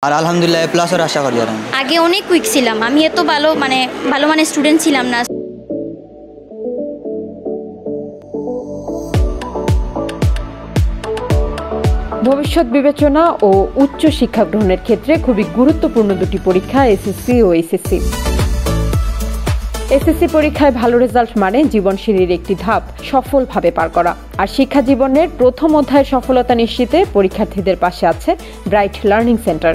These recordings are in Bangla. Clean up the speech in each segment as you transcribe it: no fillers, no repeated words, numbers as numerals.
আর আলহামদুলিল্লাহ এ প্লাসের আশা করি। আর আগে অনেক কুইক ছিলাম, আমি এত ভালো মানে স্টুডেন্ট ছিলাম না। ভবিষ্যৎ বিবেচনা ও উচ্চ শিক্ষা গ্রহণের ক্ষেত্রে খুবই গুরুত্বপূর্ণ দুটি পরীক্ষা এসএসসি ও এইচএসসি। এসএসসি পরীক্ষায় ভালো রেজাল্ট মানে জীবনশৈলীর একটি ধাপ সফলভাবে পার করা। আর শিক্ষা জীবনের প্রথম অধ্যায়ের সফলতা নিশ্চিতে পরীক্ষার্থীদের পাশে আছে ব্রাইট লার্নিং সেন্টার,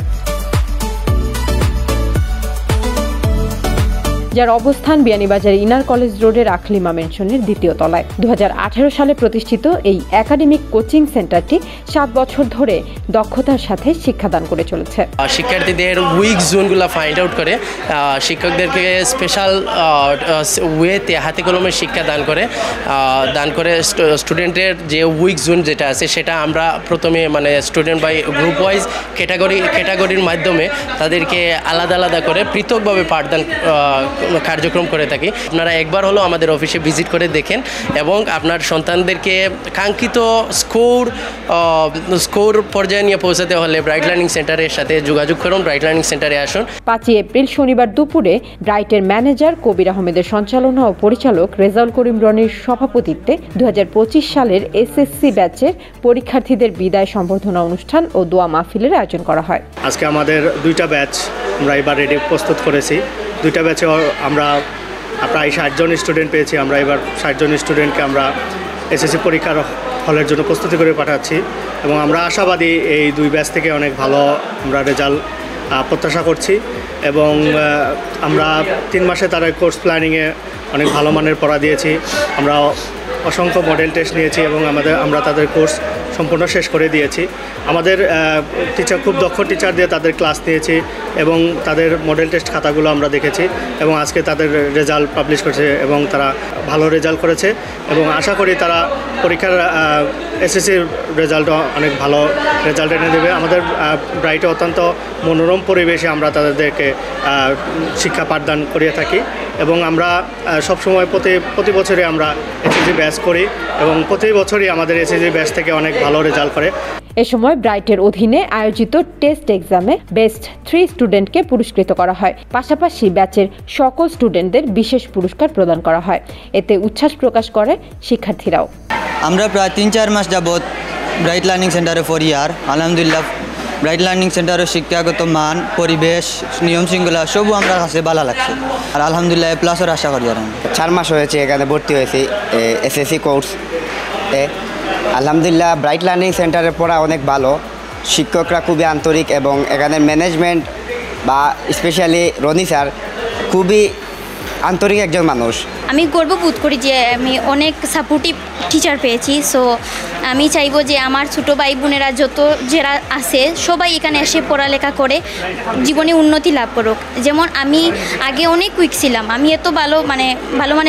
যার অবস্থান বিয়ানীবাজার ইনার কলেজ রোডের আখলিমা মেনশনের দ্বিতীয় তলায়। 2018 সালে প্রতিষ্ঠিত এই একাডেমিক কোচিং সেন্টারটি 7 বছর ধরে দক্ষতার সাথে শিক্ষাদান করে চলেছে। শিক্ষার্থীদের উইক জোনগুলো ফাইন্ড আউট করে শিক্ষকদেরকে স্পেশাল ওয়েতে হাতে কলমে শিক্ষা দান করে স্টুডেন্টের যে উইক জোন যেটা আছে সেটা আমরা প্রথমে স্টুডেন্ট বাই গ্রুপ ওয়াইজ ক্যাটাগরির মাধ্যমে তাদেরকে আলাদা করে পৃথকভাবে পাঠদান কার্যক্রম করে থাকি। আপনারা একবার হলো আমাদের অফিসে ভিজিট করে দেখেন এবং আপনার সন্তানদেরকে কাঙ্ক্ষিত স্কোর পর্যায়ে নিয়ে পৌঁছাতে হলে ব্রাইট লার্নিং সেন্টারের সাথে যোগাযোগ করুন, ব্রাইট লার্নিং সেন্টারে আসুন। 5 এপ্রিল শনিবার দুপুরে ব্রাইটের ম্যানেজার কবির আহমেদের সঞ্চালনা ও পরিচালক রেজাউল করিম রনির সভাপতিত্বে 2025 সালের এসএসসি ব্যাচের পরীক্ষার্থীদের বিদায় সম্বর্ধনা অনুষ্ঠান ও দোয়া মাহফিলের আয়োজন করা হয়। আজকে আমাদের 2টা ব্যাচ আমরা এবার রেডি প্রস্তুত করেছি। 2টা ব্যাচে আমরা প্রায় 60 জন স্টুডেন্ট পেয়েছি। আমরা এবার 60 জন স্টুডেন্টকে আমরা এসএসসি পরীক্ষার হলের জন্য প্রস্তুতি করে পাঠাচ্ছি এবং আমরা আশাবাদী এই 2 ব্যাচ থেকে অনেক ভালো আমরা রেজাল্ট প্রত্যাশা করছি এবং আমরা 3 মাসে তারা কোর্স প্ল্যানিংয়ে অনেক ভালো মানের পড়া দিয়েছি। আমরা অসংখ্য মডেল টেস্ট নিয়েছি এবং আমরা তাদের কোর্স সম্পূর্ণ শেষ করে দিয়েছি। আমাদের টিচার খুব দক্ষ টিচার দিয়ে তাদের ক্লাস নিয়েছি এবং তাদের মডেল টেস্ট খাতাগুলো আমরা দেখেছি এবং আজকে তাদের রেজাল্ট পাবলিশ করেছে এবং তারা ভালো রেজাল্ট করেছে এবং আশা করি তারা পরীক্ষার এসএসসির রেজাল্টও অনেক ভালো রেজাল্ট এনে দেবে। আমাদের ব্রাইটে অত্যন্ত মনোরম পরিবেশে আমরা তাদেরকে শিক্ষা পাঠদান করিয়ে থাকি এবং আমরা সবসময় প্রতি বছরে আমরা এসএসসি ব্যাচ করি এবং প্রতি বছরই আমাদের এসএসসি ব্যাচ থেকে অনেক ভালো রেজাল্ট করে। এ সময় ব্রাইটের অধীনে আয়োজিত টেস্ট এক্সামে বেস্ট 3 স্টুডেন্টকে পুরস্কৃত করা হয়। পাশাপাশি ব্যাচের সকল স্টুডেন্টদের বিশেষ পুরস্কার প্রদান করা হয়। এতে উচ্ছ্বাস প্রকাশ করে শিক্ষার্থীরাও। আমরা প্রায় 3-4 মাস যাবৎ ব্রাইট লার্নিং সেন্টারে পড়ি। আর আলহামদুলিল্লাহ ব্রাইট লার্নিং সেন্টারের শিক্ষাগত মান, পরিবেশ, নিয়ম শৃঙ্খলা সবও আমরা কাছে ভালো লাগছে। আর আলহামদুলিল্লাহ এ প্লাসের আশা করি। আর 4 মাস হয়েছে এখানে ভর্তি হয়েছি এসএসসি কোর্স। আলহামদুলিল্লাহ ব্রাইট লার্নিং সেন্টারে পড়া অনেক ভালো, শিক্ষকরা খুবই আন্তরিক এবং এখানে ম্যানেজমেন্ট বা স্পেশালি রনি স্যার খুবই আন্তরিক একজন মানুষ। আমি গর্ববোধ করি যে আমি অনেক সাপোর্টিভ টিচার পেয়েছি। সো আমি চাইবো যে আমার ছোটো ভাই বোনেরা যারা আছে সবাই এখানে এসে পড়ালেখা করে জীবনে উন্নতি লাভ করুক। যেমন আমি আগে অনেক কুইক ছিলাম, আমি এত ভালো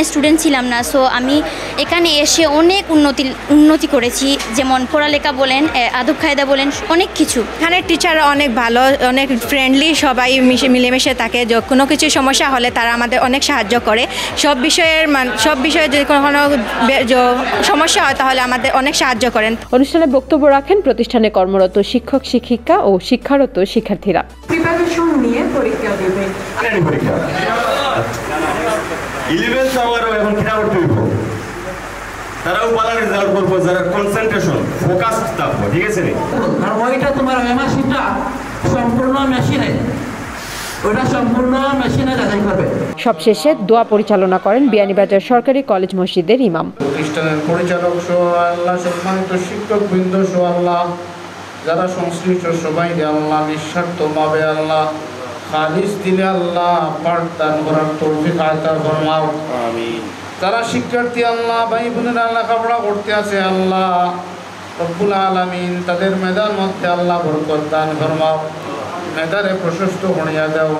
স্টুডেন্ট ছিলাম না। সো আমি এখানে এসে অনেক উন্নতি করেছি, যেমন পড়ালেখা বলেন, আদব কায়দা বলেন, অনেক কিছু। এখানে টিচাররা অনেক ভালো, অনেক ফ্রেন্ডলি, সবাই মিলেমিশে থাকে। কোনো কিছু সমস্যা হলে তারা আমাদের অনেক সাহায্য করে। সব বিষয়ে যদি কোনো সমস্যা হয় তাহলে আমাদের অনেক সাহায্য করেন। অনুষ্ঠানে বক্তব্য রাখেন প্রতিষ্ঠানে কর্মরত শিক্ষক শিক্ষিকা ও শিক্ষারত শিক্ষার্থীরা। প্রিপারেশন নিয়ে পরীক্ষা দেবে। তারাও ভালো রেজাল্ট করবো, যারা কনসেন্ট্রেশন ফোকাস থাকবো, ঠিক আছে? আর ওইটা তোমার এমআরসিটা সম্পূর্ণ মেশিনে, ওটা সম্পূর্ণ মেশিনে যাচাই করবে। সবশেষে দোয়া পরিচালনা করেন বিয়ানীবাজার সরকারি কলেজ মসজিদের ইমাম। প্রতিষ্ঠানের পরিচালক সহ আল্লাহ, সম্মানিত শিক্ষকবৃন্দ সহ আল্লাহ, যারা সংশ্লিষ্ট সবাইকে আল্লাহ নিঃস্বার্থভাবে আল্লাহ খালিস দিলে আল্লাহ পাঠদান করার তৌফিক আতা ফরমাও। আমিন। যারা শিক্ষার্থী আল্লাহ ভাই বোনেরা আল্লাহ লেখাপড়া করতে আছে আল্লাহ রব্বুল আলামিন তাদের মেধার মধ্যে আল্লাহ বরকত দান ফরমাও, মেধারে প্রশস্ত বানিয়ে দাও।